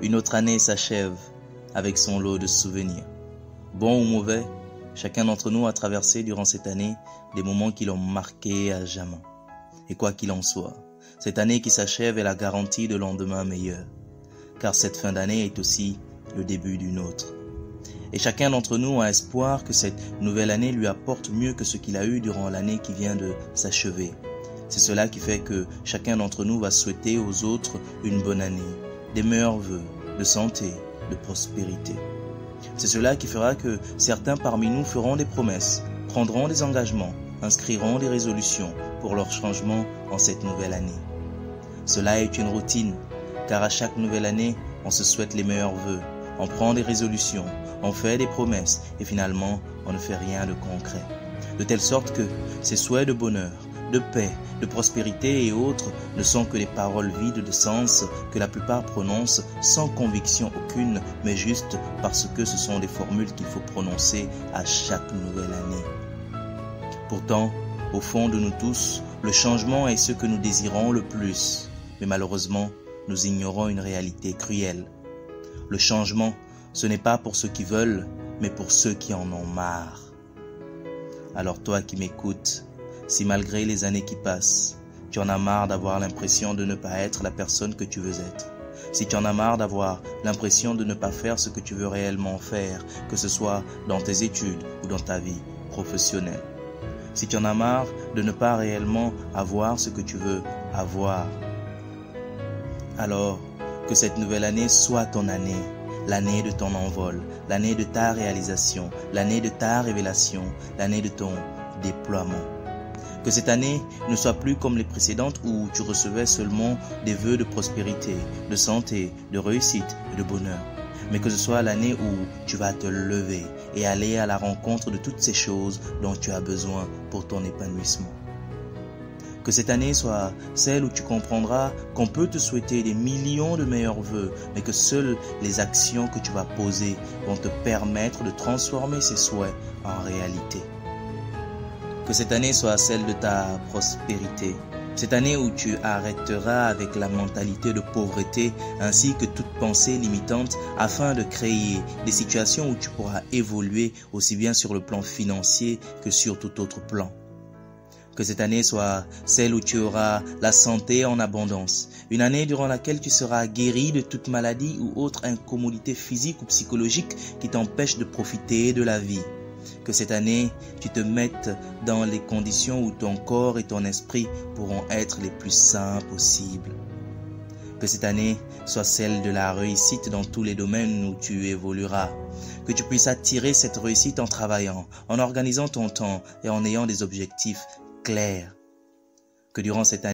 Une autre année s'achève avec son lot de souvenirs. Bon ou mauvais, chacun d'entre nous a traversé durant cette année des moments qui l'ont marqué à jamais. Et quoi qu'il en soit, cette année qui s'achève est la garantie de lendemain meilleur, car cette fin d'année est aussi le début d'une autre. Et chacun d'entre nous a espoir que cette nouvelle année lui apporte mieux que ce qu'il a eu durant l'année qui vient de s'achever. C'est cela qui fait que chacun d'entre nous va souhaiter aux autres une bonne année, des meilleurs vœux, de santé, de prospérité. C'est cela qui fera que certains parmi nous feront des promesses, prendront des engagements, inscriront des résolutions pour leur changement en cette nouvelle année. Cela est une routine, car à chaque nouvelle année, on se souhaite les meilleurs vœux, on prend des résolutions, on fait des promesses et finalement, on ne fait rien de concret. De telle sorte que ces souhaits de bonheur, de paix, de prospérité et autres ne sont que des paroles vides de sens que la plupart prononcent sans conviction aucune, mais juste parce que ce sont des formules qu'il faut prononcer à chaque nouvelle année. Pourtant, au fond de nous tous, le changement est ce que nous désirons le plus, mais malheureusement, nous ignorons une réalité cruelle. Le changement, ce n'est pas pour ceux qui veulent, mais pour ceux qui en ont marre. Alors toi qui m'écoutes, si malgré les années qui passent, tu en as marre d'avoir l'impression de ne pas être la personne que tu veux être, si tu en as marre d'avoir l'impression de ne pas faire ce que tu veux réellement faire, que ce soit dans tes études ou dans ta vie professionnelle, si tu en as marre de ne pas réellement avoir ce que tu veux avoir, alors que cette nouvelle année soit ton année, l'année de ton envol, l'année de ta réalisation, l'année de ta révélation, l'année de ton déploiement. Que cette année ne soit plus comme les précédentes où tu recevais seulement des vœux de prospérité, de santé, de réussite et de bonheur. Mais que ce soit l'année où tu vas te lever et aller à la rencontre de toutes ces choses dont tu as besoin pour ton épanouissement. Que cette année soit celle où tu comprendras qu'on peut te souhaiter des millions de meilleurs vœux, mais que seules les actions que tu vas poser vont te permettre de transformer ces souhaits en réalité. Que cette année soit celle de ta prospérité. Cette année où tu arrêteras avec la mentalité de pauvreté ainsi que toute pensée limitante afin de créer des situations où tu pourras évoluer aussi bien sur le plan financier que sur tout autre plan. Que cette année soit celle où tu auras la santé en abondance. Une année durant laquelle tu seras guéri de toute maladie ou autre incommodité physique ou psychologique qui t'empêche de profiter de la vie. Que cette année, tu te mettes dans les conditions où ton corps et ton esprit pourront être les plus sains possibles. Que cette année soit celle de la réussite dans tous les domaines où tu évolueras. Que tu puisses attirer cette réussite en travaillant, en organisant ton temps et en ayant des objectifs clairs. Que durant cette année,